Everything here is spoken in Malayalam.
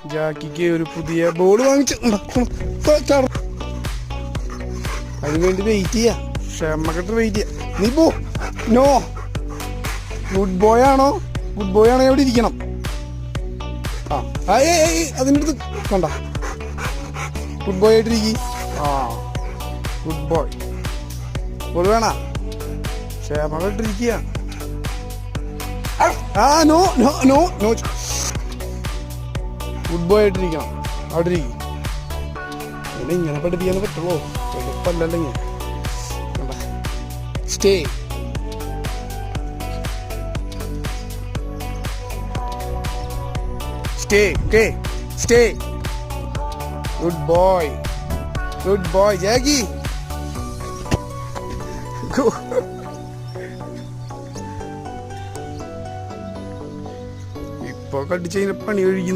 ജാക്കിക്ക് ഒരു പുതിയ ബോൾ വാങ്ങിച്ചു. അതിനുവേണ്ടി വെയിറ്റ് ചെയ്യാ. ക്ഷമക്കെട്ട് വെയിറ്റ് ചെയ്യാ. നീ പോ. നോ, ഗുഡ് ബോയ് ആണോ? ഗുഡ് ബോയ് ആണോ? എവിടെ ഇരിക്കണം. അതിൻ്റെ അടുത്ത് കണ്ട. ഗുഡ് ബോയ് ആയിട്ടിരിക്കും. Good boy. ബോൾ വേണ? ക്ഷമക്കെട്ടിരിക്കുക. No no no no. Good boy ആയിട്ടിരിക്കണം. അവിടെ ഇരിക്കും. പിന്നെ ഇങ്ങനെ പഠിപ്പിക്കാൻ പറ്റുള്ളൂ. എളുപ്പമല്ലല്ലോ. Stay. Stay. Okay, stay. Good boy. Good boy ജാഗി. ഇപ്പൊ കടിച്ചതിന് പണി കഴിക്കുന്നു.